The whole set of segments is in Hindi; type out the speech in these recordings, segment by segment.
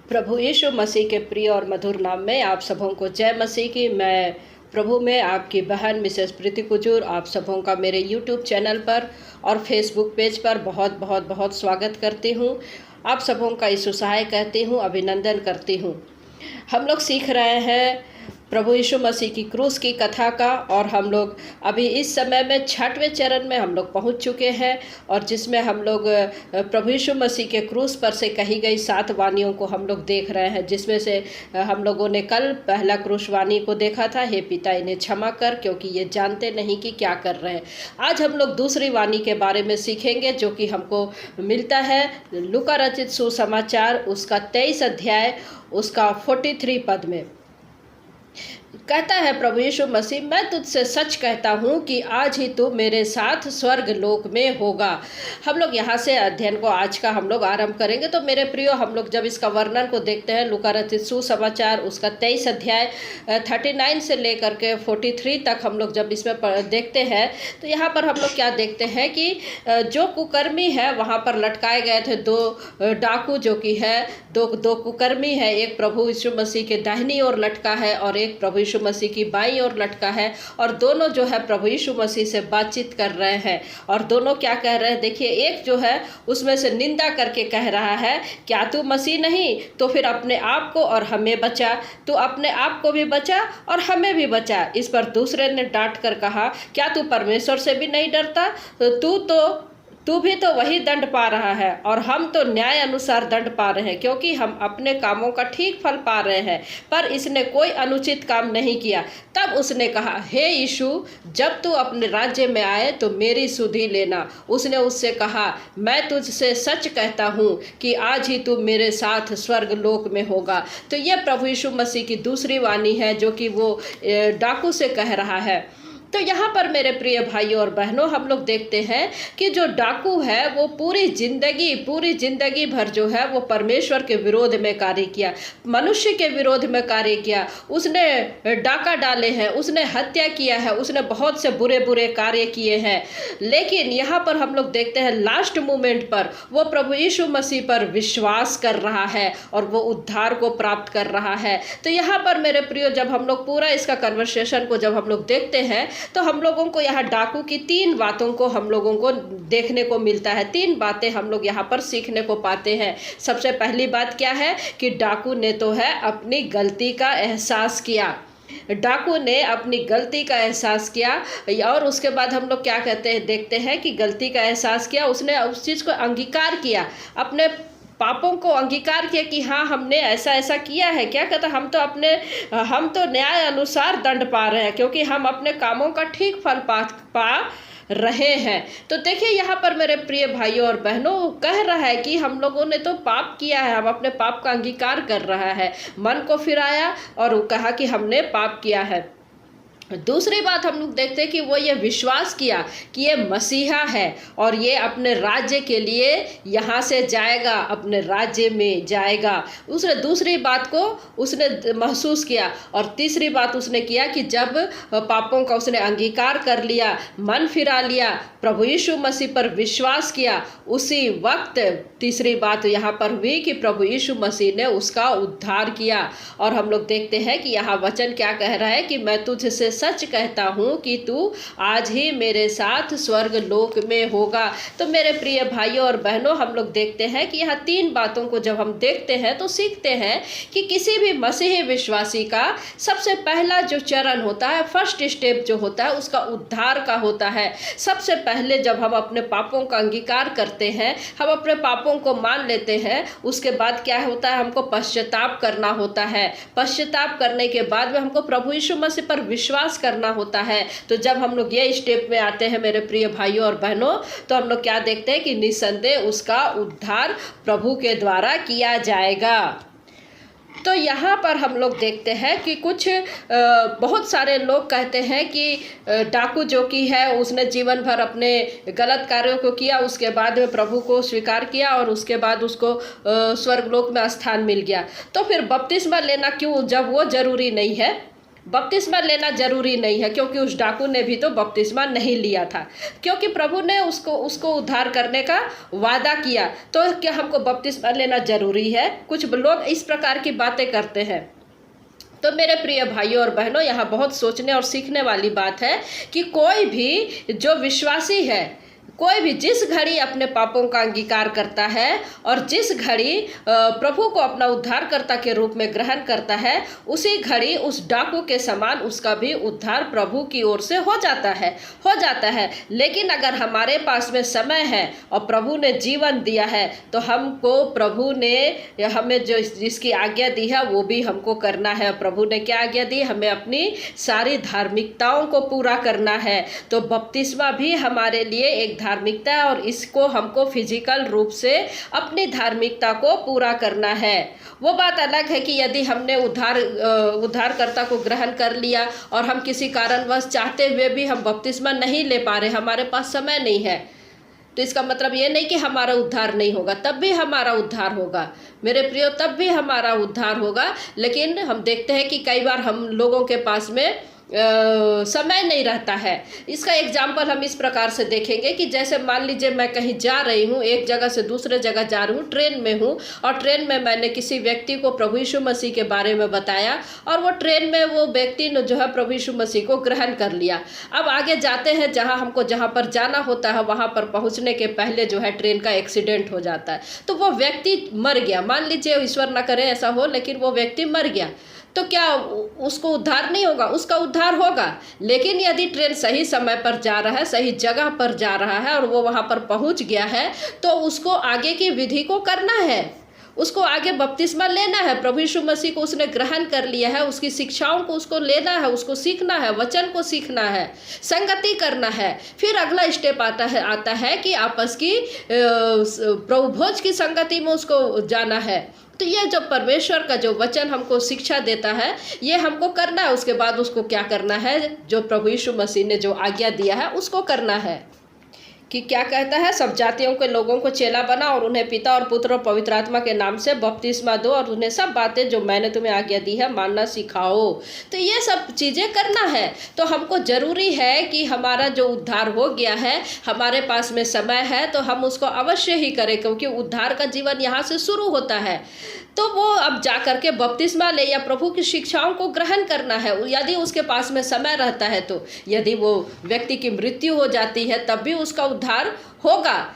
प्रभु यीशु मसीह के प्रिय और मधुर नाम में आप सबों को जय मसीह की। मैं प्रभु में आपकी बहन मिसेस प्रीति कुजूर आप सबों का मेरे यूट्यूब चैनल पर और फेसबुक पेज पर बहुत बहुत बहुत स्वागत करती हूँ। आप सबों का यीशु सहाय कहती हूँ, अभिनंदन करती हूँ। हम लोग सीख रहे हैं प्रभु यीशु मसीह की क्रूस की कथा का, और हम लोग अभी इस समय में 6वें चरण में हम लोग पहुंच चुके हैं, और जिसमें हम लोग प्रभु यीशु मसीह के क्रूस पर से कही गई 7 वाणियों को हम लोग देख रहे हैं, जिसमें से हम लोगों ने कल पहला क्रूस वाणी को देखा था, हे पिता इन्हें क्षमा कर क्योंकि ये जानते नहीं कि क्या कर रहे हैं। आज हम लोग दूसरी वाणी के बारे में सीखेंगे, जो कि हमको मिलता है लूका रचित सुसमाचार उसका 23 अध्याय उसका 43 पद में। कहता है प्रभु यीशु मसीह, मैं तुझसे सच कहता हूँ कि आज ही तू मेरे साथ स्वर्ग लोक में होगा। हम लोग यहाँ से अध्ययन को आज का हम लोग आरंभ करेंगे। तो मेरे प्रियो, हम लोग जब इसका वर्णन को देखते हैं, लूका रचित सुसमाचार उसका 23 अध्याय 39 से लेकर के 43 तक हम लोग जब इसमें देखते हैं, तो यहाँ पर हम लोग क्या देखते हैं कि जो कुकर्मी है वहाँ पर लटकाए गए थे 2 डाकू, जो कि है दो कुकर्मी है। एक प्रभु यीशु मसीह के दाहिनी ओर लटका है और एक प्रभु यीशु मसीह की बाईं ओर लटका है, और दोनों जो है प्रभु यीशु मसीह से बातचीत कर रहे हैं। और दोनों क्या कह रहे हैं, देखिए, एक जो है उसमें से निंदा करके कह रहा है, क्या तू मसीह नहीं तो फिर अपने आप को और हमें बचा, तू अपने आप को भी बचा और हमें भी बचा। इस पर दूसरे ने डांट कर कहा, क्या तू परमेश्वर से भी नहीं डरता, तू भी तो वही दंड पा रहा है और हम तो न्याय अनुसार दंड पा रहे हैं, क्योंकि हम अपने कामों का ठीक फल पा रहे हैं, पर इसने कोई अनुचित काम नहीं किया। तब उसने कहा, हे यीशु, जब तू अपने राज्य में आए तो मेरी सुधि लेना। उसने उससे कहा, मैं तुझसे सच कहता हूँ कि आज ही तू मेरे साथ स्वर्ग लोक में होगा। तो यह प्रभु यीशु मसीह की दूसरी वाणी है, जो कि वो डाकू से कह रहा है। तो यहाँ पर मेरे प्रिय भाइयों और बहनों, हम लोग देखते हैं कि जो डाकू है वो पूरी जिंदगी भर जो है वो परमेश्वर के विरोध में कार्य किया, मनुष्य के विरोध में कार्य किया। उसने डाका डाले हैं, उसने हत्या किया है, उसने बहुत से बुरे बुरे कार्य किए हैं। लेकिन यहाँ पर हम लोग देखते हैं लास्ट मोमेंट पर वो प्रभु यीशु मसीह पर विश्वास कर रहा है और वो उद्धार को प्राप्त कर रहा है। तो यहाँ पर मेरे प्रियो, जब हम लोग पूरा इसका कन्वर्सेशन को जब हम लोग देखते हैं, तो हम लोगों को यहाँ डाकू की 3 बातों को हम लोगों को देखने को मिलता है। 3 बातें हम लोग यहाँ पर सीखने को पाते हैं। सबसे पहली बात क्या है कि डाकू ने तो है अपनी गलती का एहसास किया। डाकू ने अपनी गलती का एहसास किया, और उसके बाद हम लोग क्या कहते हैं, देखते हैं कि गलती का एहसास किया, उसने उस चीज़ को अंगीकार किया, अपने पापों को अंगीकार किया कि हाँ, हमने ऐसा ऐसा किया है। क्या कहता, हम तो न्याय अनुसार दंड पा रहे हैं, क्योंकि हम अपने कामों का ठीक फल पा रहे हैं। तो देखिए, यहाँ पर मेरे प्रिय भाइयों और बहनों कह रहा है कि हम लोगों ने तो पाप किया है, हम अपने पाप का अंगीकार कर रहा है, मन को फिराया और कहा कि हमने पाप किया है। दूसरी बात हम लोग देखते हैं कि वो ये विश्वास किया कि ये मसीहा है और ये अपने राज्य के लिए यहाँ से जाएगा, अपने राज्य में जाएगा। उसने दूसरी बात को उसने महसूस किया, और तीसरी बात उसने किया कि जब पापों का उसने अंगीकार कर लिया, मन फिरा लिया, प्रभु यीशु मसीह पर विश्वास किया, उसी वक्त तीसरी बात यहाँ पर हुई कि प्रभु यीशु मसीह ने उसका उद्धार किया। और हम लोग देखते हैं कि यहाँ वचन क्या कह रहा है कि मैं तुझसे सच कहता हूँ कि तू आज ही मेरे साथ स्वर्ग लोक में होगा। तो मेरे प्रिय भाइयों और बहनों, हम लोग देखते हैं कि यहाँ 3 बातों को जब हम देखते हैं तो सीखते हैं कि किसी भी मसीही विश्वासी का सबसे पहला जो चरण होता है, फर्स्ट स्टेप जो होता है, उसका उद्धार का होता है। सबसे पहले जब हम अपने पापों का अंगीकार करते हैं, हम अपने पापों को मान लेते हैं, उसके बाद क्या होता है, हमको पश्चाताप करना होता है। पश्चाताप करने के बाद में हमको प्रभु यीशु मसीह पर विश्वास करना होता है। तो जब हम लोग ये स्टेप में आते हैं मेरे प्रिय भाइयों और बहनों, तो हम लोग क्या देखते हैं कि निस्संदेह उसका उद्धार प्रभु के द्वारा किया जाएगा। तो यहाँ पर हम लोग देखते हैं कि कुछ बहुत सारे लोग कहते हैं कि डाकू जो कि है उसने जीवन भर अपने गलत कार्यों को किया, उसके बाद में प्रभु को स्वीकार किया और उसके बाद उसको स्वर्गलोक में स्थान मिल गया। तो फिर बपतिस्मा लेना क्यों, जब वो जरूरी नहीं है। बपतिस्मा लेना जरूरी नहीं है, क्योंकि उस डाकू ने भी तो बपतिस्मा नहीं लिया था, क्योंकि प्रभु ने उसको उद्धार करने का वादा किया। तो क्या हमको बपतिस्मा लेना जरूरी है? कुछ लोग इस प्रकार की बातें करते हैं। तो मेरे प्रिय भाइयों और बहनों, यहाँ बहुत सोचने और सीखने वाली बात है कि कोई भी जो विश्वासी है, कोई भी जिस घड़ी अपने पापों का अंगीकार करता है और जिस घड़ी प्रभु को अपना उद्धारकर्ता के रूप में ग्रहण करता है, उसी घड़ी उस डाकू के समान उसका भी उद्धार प्रभु की ओर से हो जाता है। लेकिन अगर हमारे पास में समय है और प्रभु ने जीवन दिया है, तो हमको प्रभु ने हमें जो जिसकी आज्ञा दी है वो भी हमको करना है। प्रभु ने क्या आज्ञा दी? हमें अपनी सारी धार्मिकताओं को पूरा करना है। तो बपतिस्मा भी हमारे लिए एक धार्मिकता है और इसको हमको फिजिकल रूप से अपनी धार्मिकता को पूरा करना है। वो बात अलग है कि यदि हमने उद्धारकर्ता को ग्रहण कर लिया और हम किसी कारणवश चाहते हुए भी हम बपतिस्मा नहीं ले पा रहे, हमारे पास समय नहीं है, तो इसका मतलब ये नहीं कि हमारा उद्धार नहीं होगा, तब भी हमारा उद्धार होगा मेरे प्रियो, तब भी हमारा उद्धार होगा। लेकिन हम देखते हैं कि कई बार हम लोगों के पास में समय नहीं रहता है। इसका एग्जाम्पल हम इस प्रकार से देखेंगे कि जैसे मान लीजिए मैं कहीं जा रही हूँ, एक जगह से दूसरे जगह जा रही हूँ, ट्रेन में हूँ, और ट्रेन में मैंने किसी व्यक्ति को प्रभु यीशु मसीह के बारे में बताया और वो ट्रेन में वो व्यक्ति ने जो है प्रभु यीशु मसीह को ग्रहण कर लिया। अब आगे जाते हैं, जहाँ पर जाना होता है वहाँ पर पहुँचने के पहले जो है ट्रेन का एक्सीडेंट हो जाता है, तो वो व्यक्ति मर गया। मान लीजिए, ईश्वर न करे ऐसा हो, लेकिन वो व्यक्ति मर गया, तो क्या उसको उद्धार नहीं होगा? उसका उद्धार होगा। लेकिन यदि ट्रेन सही समय पर जा रहा है, सही जगह पर जा रहा है और वो वहाँ पर पहुँच गया है, तो उसको आगे की विधि को करना है, उसको आगे बपतिस्मा लेना है। प्रभु यीशु मसीह को उसने ग्रहण कर लिया है, उसकी शिक्षाओं को उसको लेना है, उसको सीखना है, वचन को सीखना है, संगति करना है। फिर अगला स्टेप आता है कि आपस की प्रभु भोज की संगति में उसको जाना है। तो ये जो परमेश्वर का जो वचन हमको शिक्षा देता है, ये हमको करना है। उसके बाद उसको क्या करना है? जो प्रभु यीशु मसीह ने जो आज्ञा दिया है उसको करना है। कि क्या कहता है? सब जातियों के लोगों को चेला बना और उन्हें पिता और पुत्र और पवित्र आत्मा के नाम से बपतिस्मा दो और उन्हें सब बातें जो मैंने तुम्हें आज्ञा दी है मानना सिखाओ। तो ये सब चीज़ें करना है। तो हमको ज़रूरी है कि हमारा जो उद्धार हो गया है, हमारे पास में समय है, तो हम उसको अवश्य ही करें, क्योंकि उद्धार का जीवन यहाँ से शुरू होता है। तो वो अब जा करके बपतिस्मा ले या प्रभु की शिक्षाओं को ग्रहण करना है। यदि उसके पास में समय रहता है, तो यदि वो व्यक्ति की मृत्यु हो जाती है तब भी उसका उद्धार होगा।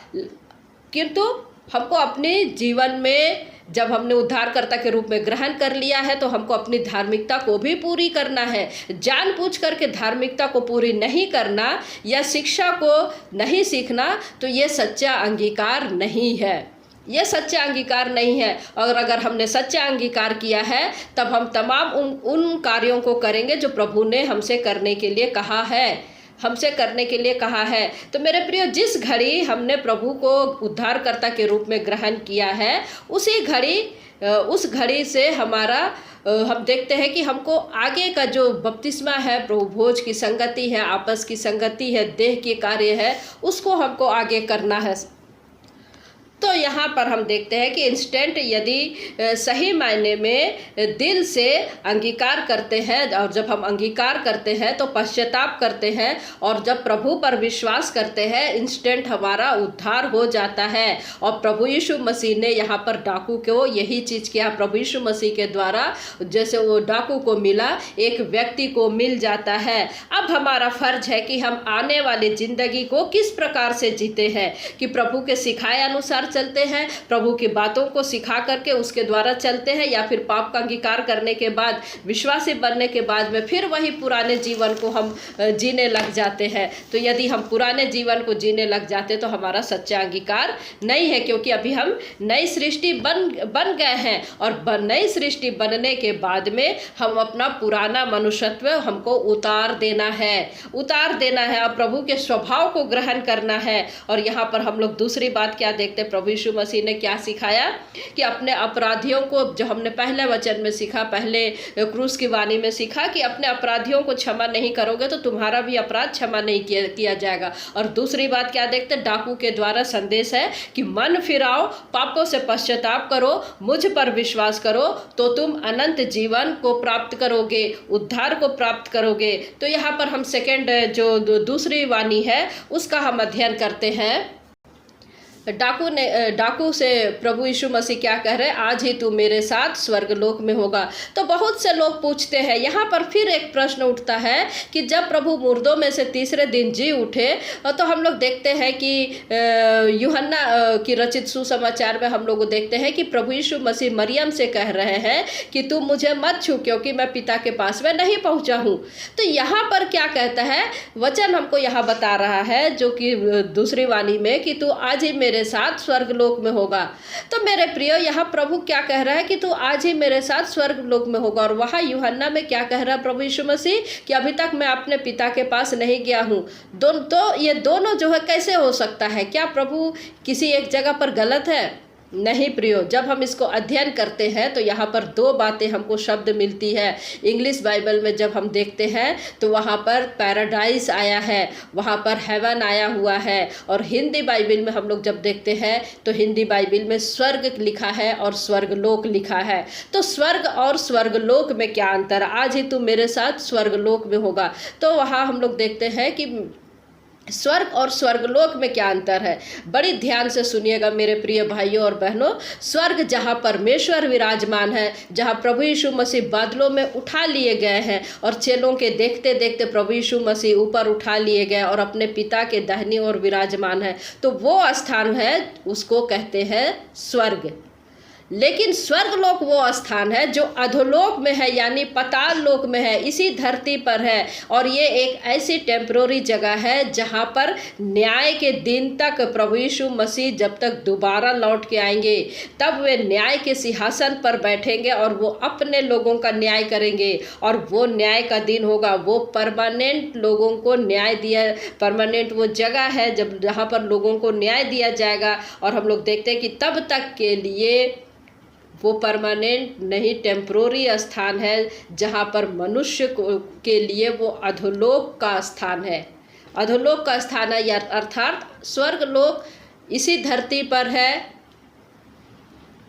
किंतु हमको अपने जीवन में जब हमने उद्धारकर्ता के रूप में ग्रहण कर लिया है, तो हमको अपनी धार्मिकता को भी पूरी करना है। जानबूझ करके धार्मिकता को पूरी नहीं करना या शिक्षा को नहीं सीखना, तो ये सच्चा अंगीकार नहीं है। ये सच्चा अंगीकार नहीं है। और अगर हमने सच्चा अंगीकार किया है, तब हम तमाम उन कार्यों को करेंगे जो प्रभु ने हमसे करने के लिए कहा है। तो मेरे प्रियो, जिस घड़ी हमने प्रभु को उद्धारकर्ता के रूप में ग्रहण किया है, उस घड़ी से हमारा हम देखते हैं कि हमको आगे का जो बपतिस्मा है, प्रभु भोज की संगति है, आपस की संगति है, देह के कार्य है, उसको हमको आगे करना है। तो यहाँ पर हम देखते हैं कि इंस्टेंट यदि सही मायने में दिल से अंगीकार करते हैं, और जब हम अंगीकार करते हैं तो पश्चाताप करते हैं, और जब प्रभु पर विश्वास करते हैं, इंस्टेंट हमारा उद्धार हो जाता है। और प्रभु यीशु मसीह ने यहाँ पर डाकू को यही चीज़ किया। प्रभु यीशु मसीह के द्वारा जैसे वो डाकू को मिला, एक व्यक्ति को मिल जाता है। अब हमारा फर्ज है कि हम आने वाली ज़िंदगी को किस प्रकार से जीते हैं, कि प्रभु के सिखाए अनुसार चलते हैं, प्रभु की बातों को सिखा करके उसके द्वारा चलते हैं, या फिर पाप का अंगीकार करने के बाद, विश्वासी बनने के बाद में फिर वही पुराने जीवन को हम जीने लग जाते हैं। तो यदि हम पुराने जीवन को जीने लग जाते तो हमारा सच्चा अंगीकार नहीं है, क्योंकि अभी हम नई सृष्टि बन गए हैं। और नई सृष्टि बनने के बाद में हम अपना पुराना मनुष्यत्व हमको उतार देना है और प्रभु के स्वभाव को ग्रहण करना है। और यहाँ पर हम लोग दूसरी बात क्या देखते हैं? प्रभु यीशु मसीह ने क्या सिखाया कि अपने अपराधियों को, जो हमने पहले वचन में सीखा, पहले क्रूस की वाणी में सीखा कि अपने अपराधियों को क्षमा नहीं करोगे तो तुम्हारा भी अपराध क्षमा नहीं किया जाएगा। और दूसरी बात क्या देखते, डाकू के द्वारा संदेश है कि मन फिराओ, पापों से पश्चाताप करो, मुझ पर विश्वास करो तो तुम अनंत जीवन को प्राप्त करोगे, उद्धार को प्राप्त करोगे। तो यहाँ पर हम सेकंड जो दूसरी वाणी है उसका हम अध्ययन करते हैं। डाकू से प्रभु यीशु मसीह क्या कह रहे हैं, आज ही तू मेरे साथ स्वर्गलोक में होगा। तो बहुत से लोग पूछते हैं, यहाँ पर फिर एक प्रश्न उठता है कि जब प्रभु मुर्दों में से तीसरे दिन जी उठे, तो हम लोग देखते हैं कि यूहन्ना की रचित सुसमाचार में हम लोग देखते हैं कि प्रभु यीशु मसीह मरियम से कह रहे हैं कि तू मुझे मत छू क्योंकि मैं पिता के पास में नहीं पहुँचा हूँ। तो यहाँ पर क्या कहता है वचन, हमको यहाँ बता रहा है जो कि दूसरी वाणी में कि तू आज ही मेरे साथ स्वर्गलोक में होगा। तो मेरे प्रियो, यहाँ प्रभु क्या कह रहा है कि तू आज ही मेरे साथ स्वर्गलोक में होगा। और वहाँ यूहन्ना में क्या कह रहा है प्रभु यीशु मसीह कि अभी तक मैं अपने पिता के पास नहीं गया हूँ। तो ये दोनों जो है कैसे हो सकता है? क्या प्रभु किसी एक जगह पर गलत है? नहीं प्रियो, जब हम इसको अध्ययन करते हैं तो यहाँ पर दो बातें हमको शब्द मिलती है। इंग्लिश बाइबल में जब हम देखते हैं तो वहाँ पर पैराडाइज आया है, वहाँ पर हेवन आया हुआ है। और हिंदी बाइबल में हम लोग जब देखते हैं तो हिंदी बाइबल में स्वर्ग लिखा है और स्वर्गलोक लिखा है। तो स्वर्ग और स्वर्गलोक में क्या अंतर? आज ही तू मेरे साथ स्वर्गलोक में होगा। तो वहाँ हम लोग देखते हैं कि स्वर्ग और स्वर्गलोक में क्या अंतर है। बड़ी ध्यान से सुनिएगा मेरे प्रिय भाइयों और बहनों। स्वर्ग जहाँ परमेश्वर विराजमान है, जहाँ प्रभु यीशु मसीह बादलों में उठा लिए गए हैं और चेलों के देखते देखते प्रभु यीशु मसीह ऊपर उठा लिए गए और अपने पिता के दाहिनी ओर विराजमान है, तो वो स्थान है, उसको कहते हैं स्वर्ग। लेकिन स्वर्गलोक वो स्थान है जो अधोलोक में है, यानी पाताल लोक में है, इसी धरती पर है। और ये एक ऐसी टेम्पररी जगह है जहाँ पर न्याय के दिन तक प्रभु यीशु मसीह जब तक दोबारा लौट के आएंगे तब वे न्याय के सिंहासन पर बैठेंगे और वो अपने लोगों का न्याय करेंगे। और वो न्याय का दिन होगा, वो परमानेंट लोगों को न्याय दिया, परमानेंट वो जगह है जब जहाँ पर लोगों को न्याय दिया जाएगा। और हम लोग देखते हैं कि तब तक के लिए वो परमानेंट नहीं, टेम्पररी स्थान है जहाँ पर मनुष्य के लिए वो अधोलोक का स्थान है। अधोलोक का स्थान है, अर्थात स्वर्गलोक इसी धरती पर है,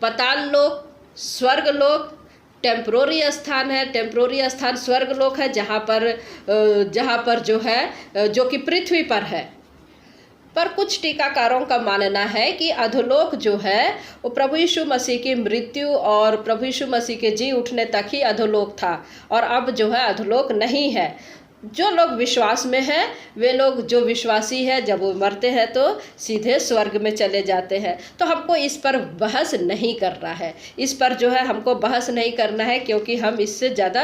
पाताल लोक स्वर्गलोक टेम्पररी स्थान है। टेम्पररी स्थान स्वर्गलोक है जहाँ पर जो है जो कि पृथ्वी पर है। पर कुछ टीकाकारों का मानना है कि अधोलोक जो है वो प्रभु यीशु मसीह की मृत्यु और प्रभु यीशु मसीह के जी उठने तक ही अधोलोक था, और अब जो है अधोलोक नहीं है। जो लोग विश्वास में हैं वे लोग, जो विश्वासी है, जब वो मरते हैं तो सीधे स्वर्ग में चले जाते हैं। तो हमको इस पर बहस नहीं करना है, इस पर जो है हमको बहस नहीं करना है, क्योंकि हम इससे ज़्यादा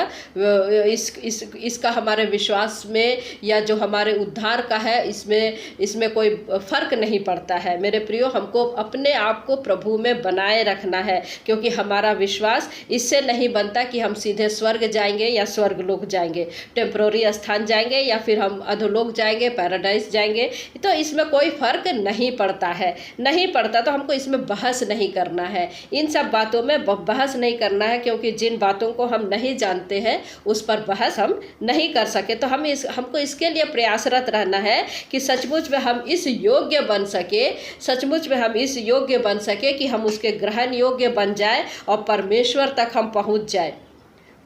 इसका हमारे विश्वास में या जो हमारे उद्धार का है इसमें कोई फ़र्क नहीं पड़ता है। मेरे प्रियो, हमको अपने आप को प्रभु में बनाए रखना है, क्योंकि हमारा विश्वास इससे नहीं बनता कि हम सीधे स्वर्ग जाएंगे या स्वर्गलोक जाएंगे, टेम्पररी स्थान जाएंगे या फिर हम अधोलोक जाएंगे, पैराडाइज जाएंगे। तो इसमें कोई फर्क नहीं पड़ता है, नहीं पड़ता। तो हमको इसमें बहस नहीं करना है, इन सब बातों में बहस नहीं करना है, क्योंकि जिन बातों को हम नहीं जानते हैं उस पर बहस हम नहीं कर सके। तो हमको इसके लिए प्रयासरत रहना है कि सचमुच में हम इस योग्य बन सके, सचमुच में हम इस योग्य बन सके कि हम उसके ग्रहण योग्य बन जाए और परमेश्वर तक हम पहुँच जाए,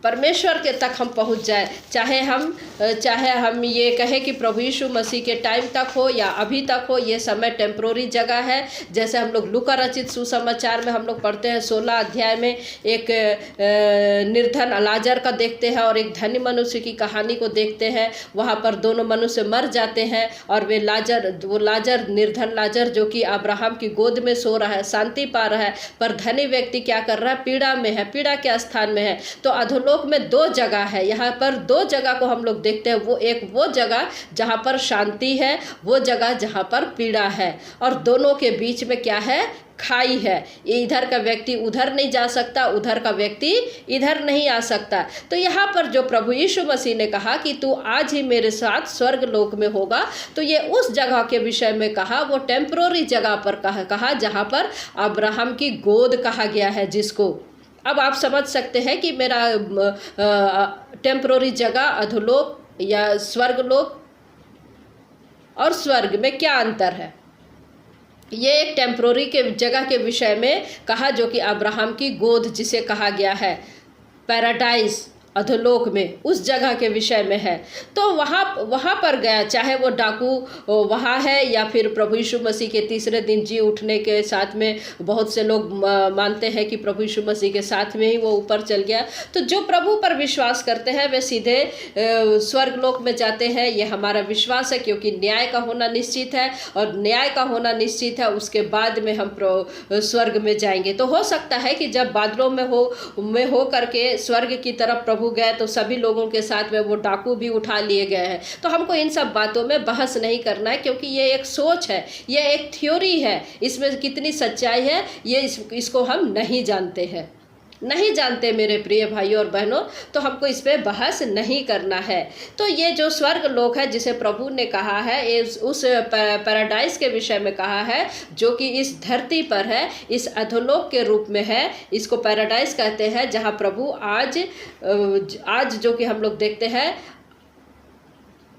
परमेश्वर के तक हम पहुंच जाए। चाहे हम ये कहें कि प्रभु यीशु मसीह के टाइम तक हो या अभी तक हो, ये समय टेम्पररी जगह है। जैसे हम लोग लूका रचित सुसमाचार में हम लोग पढ़ते हैं 16 अध्याय में एक निर्धन लाजर का देखते हैं और एक धनी मनुष्य की कहानी को देखते हैं। वहाँ पर दोनों मनुष्य मर जाते हैं और वो लाजर निर्धन लाजर जो कि अब्राहम की गोद में सो रहा है, शांति पा रहा है, पर धनी व्यक्ति क्या कर रहा है, पीड़ा में है, पीड़ा के स्थान में है। तो अधोलोक अधोलोक में दो जगह है। यहाँ पर दो जगह को हम लोग देखते हैं। वो जगह जहाँ पर शांति है, वो जगह जहाँ पर पीड़ा है, और दोनों के बीच में क्या है? खाई है। इधर का व्यक्ति उधर नहीं जा सकता, उधर का व्यक्ति इधर नहीं आ सकता। तो यहाँ पर जो प्रभु यीशु मसीह ने कहा कि तू आज ही मेरे साथ स्वर्ग लोक में होगा, तो ये उस जगह के विषय में कहा, वो टेम्पररी जगह पर कहा जहाँ पर अब्राहम की गोद कहा गया है जिसको। अब आप समझ सकते हैं कि मेरा टेम्पररी जगह अधोलोक या स्वर्गलोक और स्वर्ग में क्या अंतर है। ये एक टेम्पररी के जगह के विषय में कहा, जो कि अब्राहम की गोद जिसे कहा गया है, पैराडाइज अधोलोक में, उस जगह के विषय में है। तो वहाँ पर गया, चाहे वो डाकू वहाँ है या फिर प्रभु यीशु मसीह के तीसरे दिन जी उठने के साथ में बहुत से लोग मानते हैं कि प्रभु यीशु मसीह के साथ में ही वो ऊपर चल गया। तो जो प्रभु पर विश्वास करते हैं वे सीधे स्वर्गलोक में जाते हैं, ये हमारा विश्वास है, क्योंकि न्याय का होना निश्चित है, और न्याय का होना निश्चित है, उसके बाद में हम स्वर्ग में जाएंगे। तो हो सकता है कि जब बादलों में हो करके स्वर्ग की तरफ प्रभु गए तो सभी लोगों के साथ में वो डाकू भी उठा लिए गए हैं। तो हमको इन सब बातों में बहस नहीं करना है, क्योंकि ये एक सोच है, ये एक थ्योरी है, इसमें कितनी सच्चाई है ये इसको हम नहीं जानते मेरे प्रिय भाइयों और बहनों। तो हमको इस पे बहस नहीं करना है। तो ये जो स्वर्ग लोक है जिसे प्रभु ने कहा है, उस पैराडाइज के विषय में कहा है, जो कि इस धरती पर है, इस अधोलोक के रूप में है। इसको पैराडाइज कहते हैं, जहाँ प्रभु आज जो कि हम लोग देखते हैं,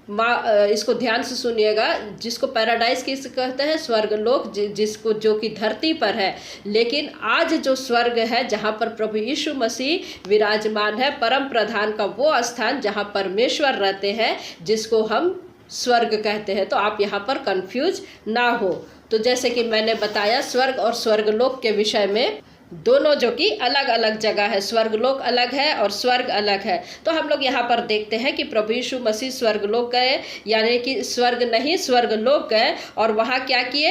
इसको ध्यान से सुनिएगा, जिसको पैराडाइज किस कहते हैं? स्वर्गलोक, जिसको जो कि धरती पर है। लेकिन आज जो स्वर्ग है, जहाँ पर प्रभु यीशु मसीह विराजमान है, परम प्रधान का वो स्थान जहाँ परमेश्वर रहते हैं, जिसको हम स्वर्ग कहते हैं। तो आप यहाँ पर कंफ्यूज ना हो। तो जैसे कि मैंने बताया, स्वर्ग और स्वर्गलोक के विषय में दोनों जो कि अलग अलग जगह है, स्वर्गलोक अलग है और स्वर्ग अलग है। तो हम लोग यहाँ पर देखते हैं कि प्रभु यीशु मसीह स्वर्गलोक गए, यानी कि स्वर्ग नहीं स्वर्गलोक गए, और वहाँ क्या किए,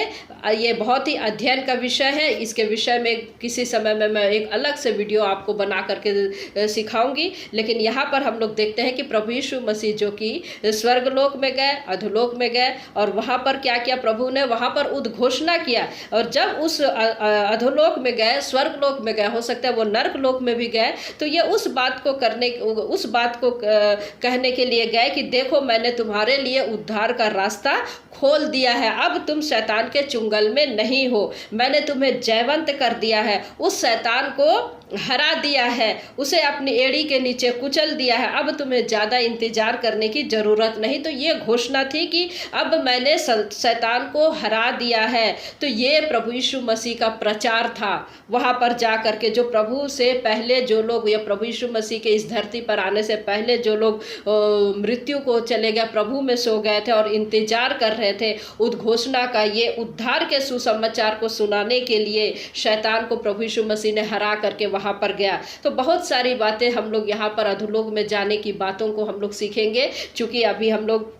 ये बहुत ही अध्ययन का विषय है। इसके विषय में किसी समय में मैं एक अलग से वीडियो आपको बना करके सिखाऊंगी। लेकिन यहाँ पर हम लोग देखते हैं कि प्रभु यीशु मसीह जो कि स्वर्गलोक में गए, अधोलोक में गए, और वहाँ पर क्या किया प्रभु ने? वहाँ पर उद्घोषणा किया। और जब उस अधोलोक में गए, स्वर्गलोक में गए, हो सकता है वो नर्क लोक में भी गए, तो ये उस बात को कहने के लिए गए कि देखो मैंने तुम्हारे लिए उद्धार का रास्ता खोल दिया है, अब तुम शैतान के चुंगल में नहीं हो, मैंने तुम्हें जयवंत कर दिया है, उस शैतान को हरा दिया है, उसे अपनी एड़ी के नीचे कुचल दिया है, अब तुम्हें ज़्यादा इंतजार करने की ज़रूरत नहीं। तो ये घोषणा थी कि अब मैंने शैतान को हरा दिया है। तो ये प्रभु यीशु मसीह का प्रचार था। वहाँ पर जा कर के जो प्रभु से पहले जो लोग, या प्रभु यीशु मसीह के इस धरती पर आने से पहले जो लोग मृत्यु को चले गए, प्रभु में सो गए थे और इंतजार कर रहे थे उद्घोषणा का, ये उद्धार के सुसमाचार को सुनाने के लिए शैतान को प्रभु यीशु मसीह ने हरा करके वहाँ पर गया। तो बहुत सारी बातें हम लोग यहाँ पर अधोलोक में जाने की बातों को हम लोग सीखेंगे। चूँकि अभी हम लोग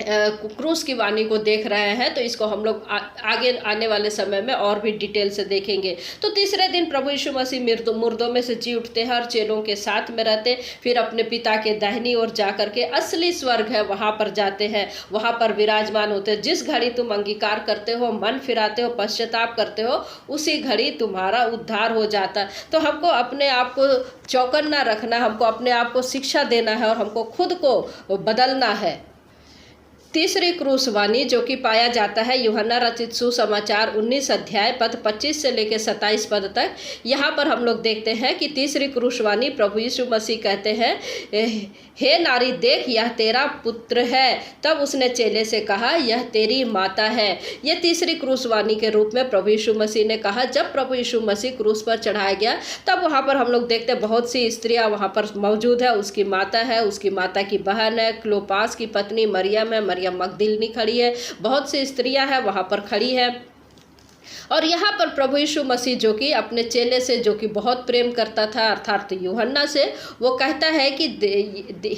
क्रूस की वाणी को देख रहे हैं, तो इसको हम लोग आगे आने वाले समय में और भी डिटेल से देखेंगे। तो तीसरे दिन प्रभु यीशु मसीह मुर्दों में से जी उठते हैं और चेलों के साथ में रहते, फिर अपने पिता के दाहिनी ओर जा करके असली स्वर्ग है वहाँ पर जाते हैं, वहाँ पर विराजमान होते हैं। जिस घड़ी तुम अंगीकार करते हो, मन फिराते हो, पश्चाताप करते हो, उसी घड़ी तुम्हारा उद्धार हो जाता है। तो हमको अपने आप को चौकन्ना रखना, हमको अपने आप को शिक्षा देना है और हमको खुद को बदलना है। तीसरी क्रूस वाणी जो कि पाया जाता है यूहन्ना रचित सुसमाचार 19 अध्याय पद 25 से लेकर 27 पद तक। यहाँ पर हम लोग देखते हैं कि तीसरी क्रूस वाणी प्रभु यीशु मसीह कहते हैं, हे नारी देख यह तेरा पुत्र है। तब उसने चेले से कहा यह तेरी माता है। ये तीसरी क्रूस वाणी के रूप में प्रभु यीशु मसीह ने कहा। जब प्रभु यीशु मसीह क्रूस पर चढ़ाया गया, तब वहाँ पर हम लोग देखते हैं बहुत सी स्त्रियाँ वहाँ पर मौजूद है। उसकी माता है, उसकी माता की बहन है, क्लोपास की पत्नी मरियम है, मरियम मगदलिनी खड़ी है, बहुत सी स्त्रियां हैं वहां पर खड़ी है। और यहाँ पर प्रभु यीशु मसीह जो कि अपने चेले से जो कि बहुत प्रेम करता था, अर्थात यूहन्ना से, वो कहता है कि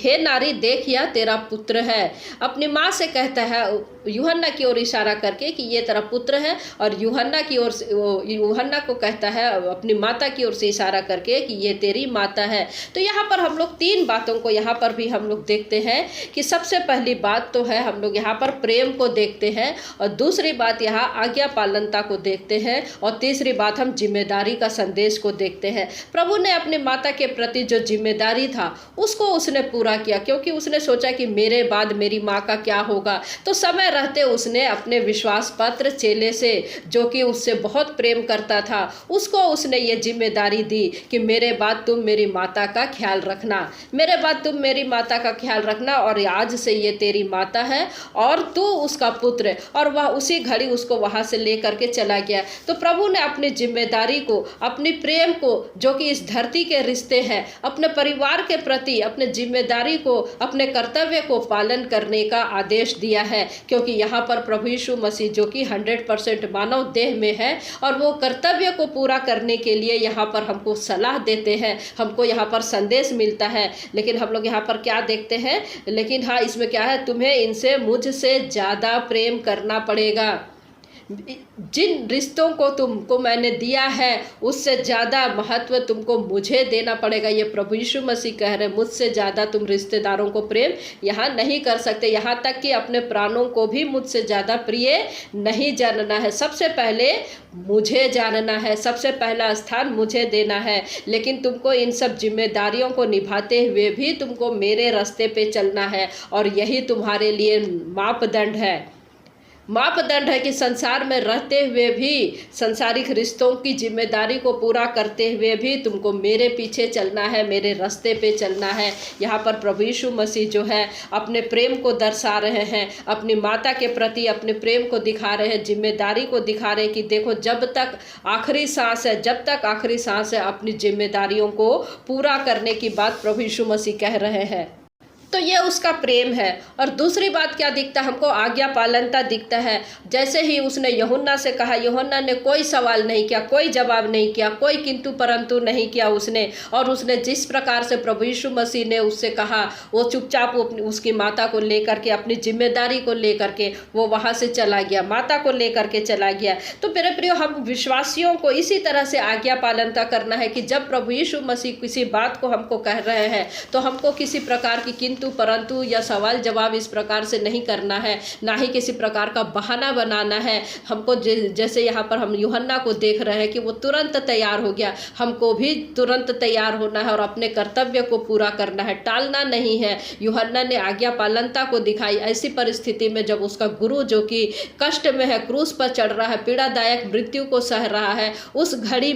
हे नारी देख यह तेरा पुत्र है। अपनी माँ से कहता है, यूहन्ना की ओर इशारा करके कि ये तेरा पुत्र है, और यूहन्ना की ओर से यूहन्ना को कहता है अपनी माता की ओर से इशारा करके कि ये तेरी माता है। तो यहाँ पर हम लोग 3 बातों को यहाँ पर भी हम लोग देखते हैं कि सबसे पहली बात तो है हम लोग यहाँ पर प्रेम को देखते हैं, और दूसरी बात यहाँ आज्ञा पालनता को देखते हैं, और तीसरी बात हम जिम्मेदारी का संदेश को देखते हैं। प्रभु ने अपनी माता के प्रति जो जिम्मेदारी था उसको उसने पूरा किया, क्योंकि उसने सोचा कि मेरे बाद मेरी माँ का क्या होगा। तो समय रहते उसने अपने विश्वास पात्र चेले से, जो कि उससे बहुत प्रेम करता था, उसको उसने ये जिम्मेदारी दी कि मेरे बाद तुम मेरी माता का ख्याल रखना, मेरे बाद तुम मेरी माता का ख्याल रखना, और आज से ये तेरी माता है और तू उसका पुत्र। और वह उसी घड़ी उसको वहाँ से ले करके चला गया। तो प्रभु ने अपनी जिम्मेदारी को, अपनी प्रेम को, जो कि इस धरती के रिश्ते हैं, अपने परिवार के प्रति अपने जिम्मेदारी को, अपने कर्तव्य को पालन करने का आदेश दिया है। क्योंकि यहाँ पर प्रभु यीशु मसीह जो कि 100% मानव देह में है, और वो कर्तव्य को पूरा करने के लिए यहाँ पर हमको सलाह देते हैं, हमको यहाँ पर संदेश मिलता है। लेकिन हम लोग यहाँ पर क्या देखते हैं, लेकिन हाँ इसमें क्या है, तुम्हें इनसे मुझसे ज़्यादा प्रेम करना पड़ेगा। जिन रिश्तों को तुमको मैंने दिया है उससे ज़्यादा महत्व तुमको मुझे देना पड़ेगा। ये प्रभु यीशु मसीह कह रहे हैं, मुझसे ज़्यादा तुम रिश्तेदारों को प्रेम यहाँ नहीं कर सकते, यहाँ तक कि अपने प्राणों को भी मुझसे ज़्यादा प्रिय नहीं जानना है। सबसे पहले मुझे जानना है, सबसे पहला स्थान मुझे देना है। लेकिन तुमको इन सब जिम्मेदारियों को निभाते हुए भी तुमको मेरे रास्ते पे चलना है, और यही तुम्हारे लिए मापदंड है। मापदंड है कि संसार में रहते हुए भी, संसारिक रिश्तों की जिम्मेदारी को पूरा करते हुए भी तुमको मेरे पीछे चलना है, मेरे रास्ते पे चलना है। यहाँ पर प्रभु यीशु मसीह जो है अपने प्रेम को दर्शा रहे हैं, अपनी माता के प्रति अपने प्रेम को दिखा रहे हैं, जिम्मेदारी को दिखा रहे हैं कि देखो जब तक आखिरी सांस है, जब तक आखिरी सांस है, अपनी जिम्मेदारियों को पूरा करने की बात प्रभु यीशु मसीह कह रहे हैं। तो ये उसका प्रेम है। और दूसरी बात क्या दिखता है हमको, आज्ञा पालनता दिखता है। जैसे ही उसने यूहन्ना से कहा, यूहन्ना ने कोई सवाल नहीं किया, कोई जवाब नहीं किया, कोई किंतु परंतु नहीं किया उसने। और उसने जिस प्रकार से प्रभु यीशु मसीह ने उससे कहा, वो चुपचाप उसकी माता को लेकर के, अपनी जिम्मेदारी को लेकर के वो वहाँ से चला गया, माता को लेकर के चला गया। तो मेरे प्रियो, हम विश्वासियों को इसी तरह से आज्ञा पालनता करना है कि जब प्रभु यीशु मसीह किसी बात को हमको कह रहे हैं तो हमको किसी प्रकार की किंतु परंतु या सवाल जवाब इस प्रकार से नहीं करना है, ना ही किसी प्रकार का बहाना बनाना है। हमको जैसे यहाँ पर हम यूहन्ना को देख रहे हैं कि वो तुरंत तैयार हो गया, हमको भी तुरंत तैयार होना है और अपने कर्तव्य को पूरा करना है, टालना नहीं है। यूहन्ना ने आज्ञा पालनता को दिखाई ऐसी परिस्थिति में जब उसका गुरु जो कि कष्ट में है, क्रूस पर चढ़ रहा है, पीड़ादायक मृत्यु को सह रहा है, उस घड़ी